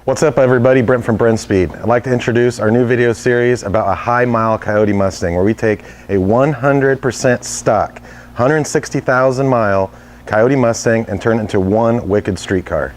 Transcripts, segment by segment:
What's up everybody, Brent from Brenspeed. I'd like to introduce our new video series about a high mile Coyote Mustang, where we take a 100% stock, 160,000 mile Coyote Mustang and turn it into one wicked street car.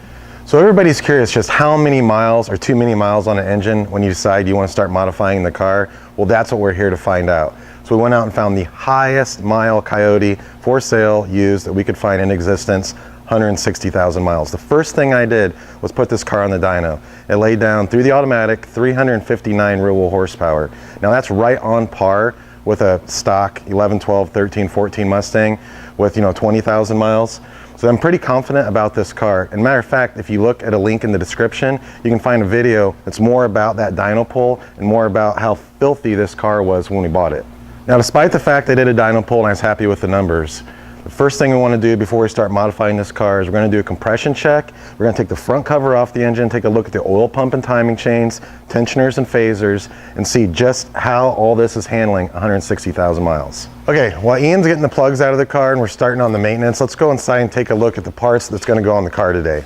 So everybody's curious just how many miles are too many miles on an engine when you decide you want to start modifying the car. Well, that's what we're here to find out. So we went out and found the highest mile Coyote for sale used that we could find in existence, 160,000 miles. The first thing I did was put this car on the dyno. It laid down through the automatic 359 rear wheel horsepower. Now that's right on par with a stock 11, 12, 13, 14 Mustang with 20,000 miles. So I'm pretty confident about this car. And matter of fact, if you look at a link in the description, you can find a video that's more about that dyno pull and more about how filthy this car was when we bought it. Now, despite the fact I did a dyno pull and I was happy with the numbers, the first thing we want to do before we start modifying this car is we're going to do a compression check. We're going to take the front cover off the engine, take a look at the oil pump and timing chains, tensioners and phasers, and see just how all this is handling 160,000 miles. Okay, while Ian's getting the plugs out of the car and we're starting on the maintenance, let's go inside and take a look at the parts that's going to go on the car today.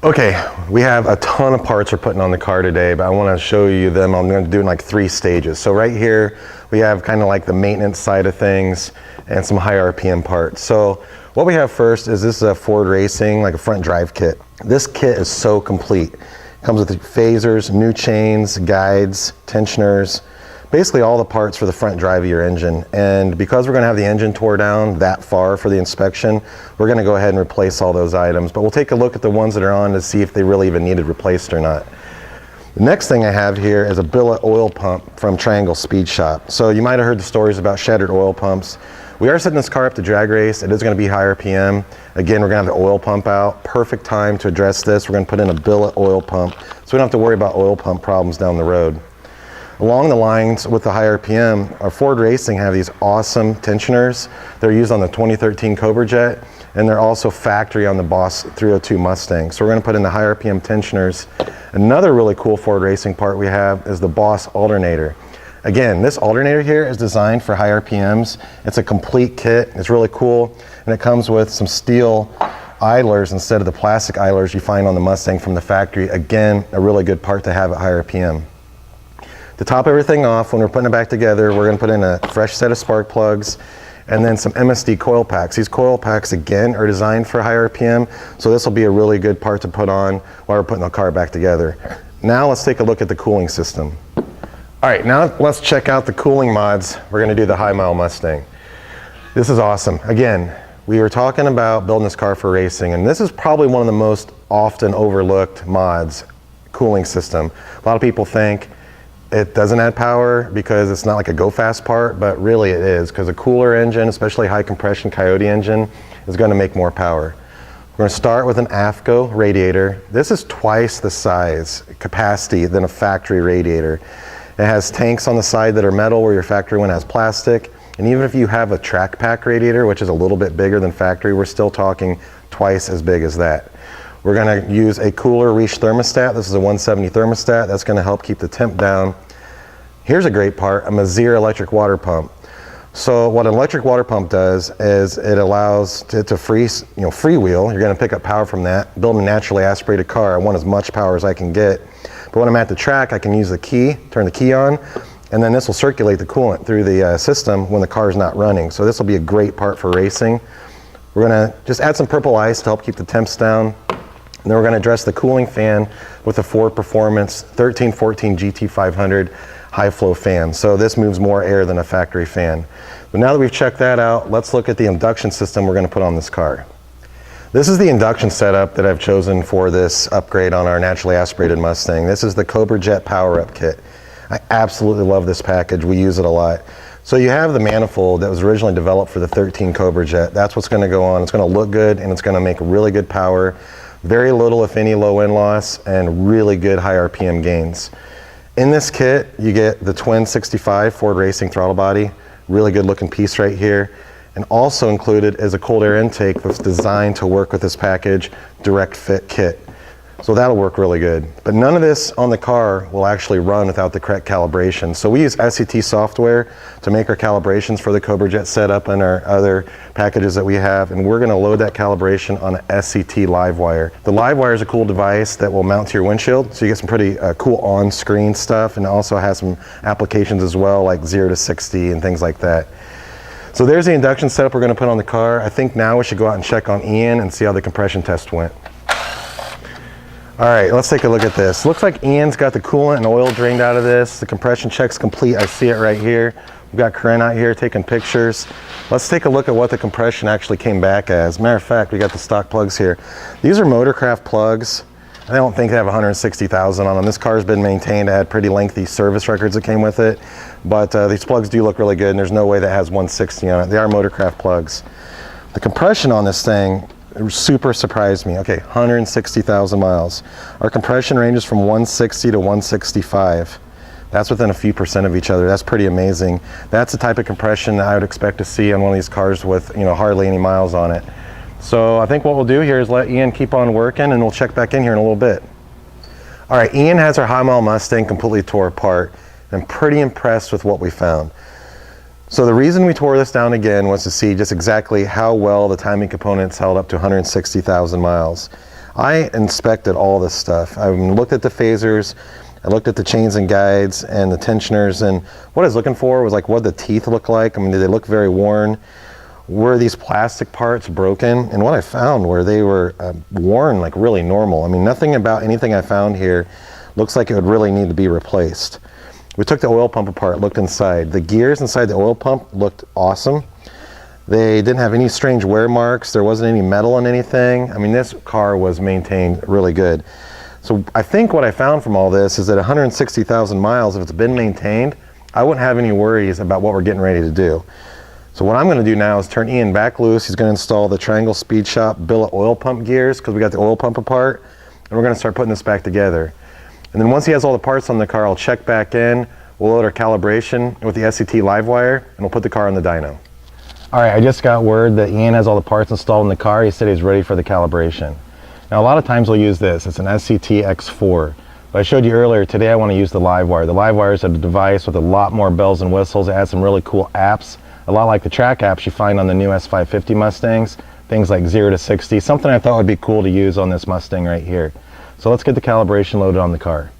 Okay, we have a ton of parts we're putting on the car today, but I want to show you them. I'm going to do it in like 3 stages. So right here, we have kind of like the maintenance side of things and some high RPM parts. So what we have first is this is a Ford Racing, like a front drive kit. This kit is so complete. It comes with phasers, new chains, guides, tensioners, basically all the parts for the front drive of your engine. And because we're going to have the engine tore down that far for the inspection, we're going to go ahead and replace all those items. But we'll take a look at the ones that are on to see if they really even needed replaced or not. The next thing I have here is a billet oil pump from Triangle Speed Shop. So you might have heard the stories about shattered oil pumps. We are setting this car up to drag race. It is going to be high RPM. Again, we're going to have the oil pump out. Perfect time to address this. We're going to put in a billet oil pump so we don't have to worry about oil pump problems down the road. Along the lines with the high RPM, our Ford Racing have these awesome tensioners. They're used on the 2013 Cobra Jet, and they're also factory on the Boss 302 Mustang. So we're going to put in the high RPM tensioners. Another really cool Ford Racing part we have is the Boss alternator. Again, this alternator here is designed for high RPMs. It's a complete kit. It's really cool, and it comes with some steel idlers instead of the plastic idlers you find on the Mustang from the factory. Again, a really good part to have at high RPM. To top everything off, when we're putting it back together, we're going to put in a fresh set of spark plugs and then some MSD coil packs. These coil packs, again, are designed for high RPM, so this will be a really good part to put on while we're putting the car back together. Now let's take a look at the cooling system. All right, now let's check out the cooling mods. We're going to do the high mile Mustang. This is awesome. Again, we were talking about building this car for racing, and this is probably one of the most often overlooked mods, cooling system. A lot of people think it doesn't add power because it's not like a go fast part, but really it is, because a cooler engine, especially high compression Coyote engine, is going to make more power. We're going to start with an AFCO radiator. This is twice the size capacity than a factory radiator. It has tanks on the side that are metal where your factory one has plastic. And even if you have a track pack radiator, which is a little bit bigger than factory, we're still talking twice as big as that. We're going to use a cooler reach thermostat. This is a 170 thermostat. That's going to help keep the temp down. Here's a great part, a Mazir electric water pump. So what an electric water pump does is it allows to freewheel. You're going to pick up power from that. Build a naturally aspirated car. I want as much power as I can get. But when I'm at the track, I can use the key, turn the key on, and then this will circulate the coolant through the system when the car is not running. So this will be a great part for racing. We're going to just add some purple ice to help keep the temps down. And then we're going to address the cooling fan with a Ford Performance 1314 GT500 high flow fan. So this moves more air than a factory fan. But now that we've checked that out, let's look at the induction system we're going to put on this car. This is the induction setup that I've chosen for this upgrade on our naturally aspirated Mustang. This is the Cobra Jet Power Up Kit. I absolutely love this package. We use it a lot. So you have the manifold that was originally developed for the 13 Cobra Jet. That's what's going to go on. It's going to look good and it's going to make really good power. Very little, if any, low end loss and really good high RPM gains. In this kit, you get the twin 65 Ford Racing throttle body. Really good looking piece right here. And also included is a cold air intake that's designed to work with this package direct fit kit. So that'll work really good. But none of this on the car will actually run without the correct calibration. So we use SCT software to make our calibrations for the Cobra Jet setup and our other packages that we have. And we're gonna load that calibration on an SCT Livewire. The Livewire is a cool device that will mount to your windshield. So you get some pretty cool on-screen stuff, and it also has some applications as well, like 0 to 60 and things like that. So there's the induction setup we're gonna put on the car. I think now we should go out and check on Ian and see how the compression test went. All right, let's take a look at this. Looks like Ian's got the coolant and oil drained out of this. The compression check's complete. I see it right here. We've got Corinne out here taking pictures. Let's take a look at what the compression actually came back as. Matter of fact, we got the stock plugs here. These are Motorcraft plugs. I don't think they have 160,000 on them. This car's been maintained. It had pretty lengthy service records that came with it. But these plugs do look really good, and there's no way that has 160 on it. They are Motorcraft plugs. The compression on this thing, it super surprised me. Okay, 160,000 miles. Our compression ranges from 160 to 165. That's within a few percent of each other. That's pretty amazing. That's the type of compression that I would expect to see on one of these cars with, you know, hardly any miles on it. So I think what we'll do here is let Ian keep on working, and we'll check back in here in a little bit. All right, Ian has our high mile Mustang completely tore apart. I'm pretty impressed with what we found. So the reason we tore this down again was to see just exactly how well the timing components held up to 160,000 miles. I inspected all this stuff. I looked at the phasers, I looked at the chains and guides and the tensioners, and what I was looking for was like what the teeth look like. I mean, did they look very worn? Were these plastic parts broken? And what I found were they were worn like really normal. I mean, nothing about anything I found here looks like it would really need to be replaced. We took the oil pump apart, looked inside. The gears inside the oil pump looked awesome. They didn't have any strange wear marks. There wasn't any metal on anything. I mean, this car was maintained really good. So I think what I found from all this is that 160,000 miles, if it's been maintained, I wouldn't have any worries about what we're getting ready to do. So what I'm gonna do now is turn Ian back loose. He's gonna install the Triangle Speed Shop billet oil pump gears, because we got the oil pump apart, and we're gonna start putting this back together. And then once he has all the parts on the car, I'll check back in, we'll load our calibration with the SCT Livewire, and we'll put the car on the dyno. All right, I just got word that Ian has all the parts installed in the car. He said he's ready for the calibration. Now a lot of times we'll use this. It's an SCT X4. But I showed you earlier, today I want to use the Livewire. The Livewire is a device with a lot more bells and whistles. It has some really cool apps, a lot like the track apps you find on the new S550 Mustangs, things like 0 to 60, something I thought would be cool to use on this Mustang right here. So let's get the calibration loaded on the car.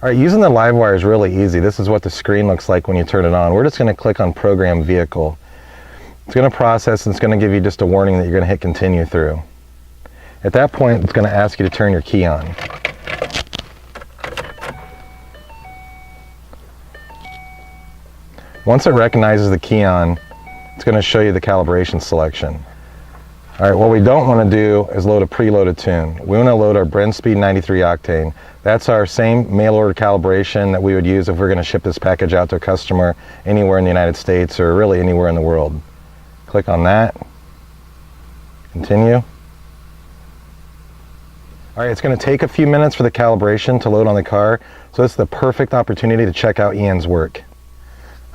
All right, using the Livewire is really easy. This is what the screen looks like when you turn it on. We're just going to click on Program Vehicle. It's going to process, and it's going to give you just a warning that you're going to hit Continue through. At that point, it's going to ask you to turn your key on. Once it recognizes the key on, it's going to show you the calibration selection. All right, what we don't want to do is load a preloaded tune. We want to load our Brenspeed 93 octane. That's our same mail order calibration that we would use if we're going to ship this package out to a customer anywhere in the United States or really anywhere in the world. Click on that. Continue. All right, it's going to take a few minutes for the calibration to load on the car, so it's the perfect opportunity to check out Ian's work.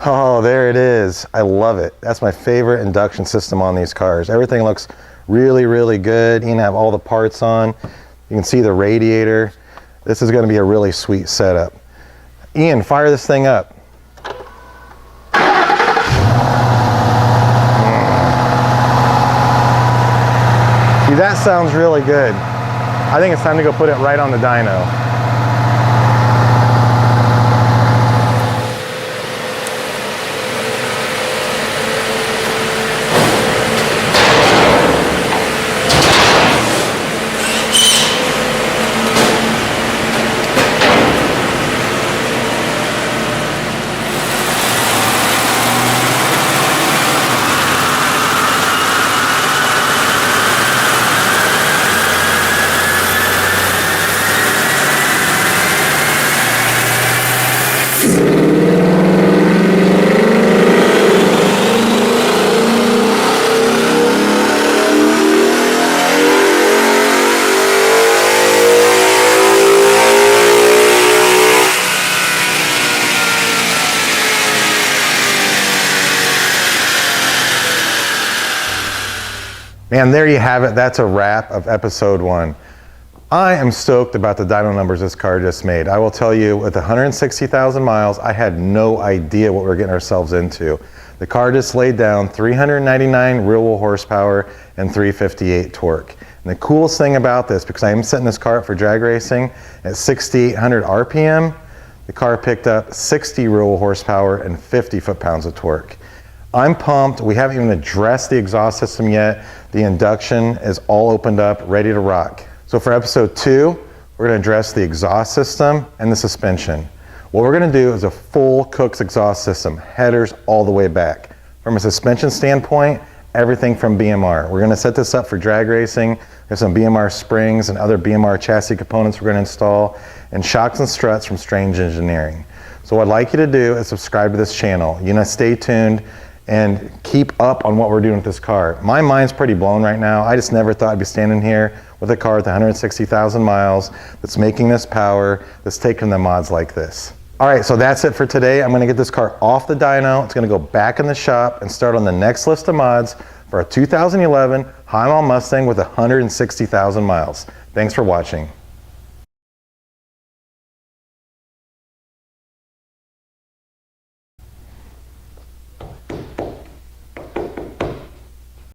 Oh, there it is. I love it. That's my favorite induction system on these cars. Everything looks really, really good. You can have all the parts on. You can see the radiator. This is going to be a really sweet setup. Ian, fire this thing up. See, that sounds really good. I think it's time to go put it right on the dyno. Man, there you have it. That's a wrap of episode 1. I am stoked about the dyno numbers this car just made. I will tell you, with 160,000 miles, I had no idea what we were getting ourselves into. The car just laid down 399 real-wheel horsepower and 358 torque. And the coolest thing about this, because I am setting this car up for drag racing at 6,800 RPM, the car picked up 60 real-wheel horsepower and 50 foot-pounds of torque. I'm pumped. We haven't even addressed the exhaust system yet. The induction is all opened up, ready to rock. So for episode 2, we're going to address the exhaust system and the suspension. What we're going to do is a full Cook's exhaust system, headers all the way back. From a suspension standpoint, everything from BMR. We're going to set this up for drag racing. There's some BMR springs and other BMR chassis components we're going to install, and shocks and struts from Strange Engineering. So what I'd like you to do is subscribe to this channel. You know, stay tuned and keep up on what we're doing with this car. My mind's pretty blown right now. I just never thought I'd be standing here with a car with 160,000 miles that's making this power, that's taking the mods like this. All right, so that's it for today. I'm gonna get this car off the dyno. It's gonna go back in the shop and start on the next list of mods for a 2011 High Mile Mustang with 160,000 miles. Thanks for watching.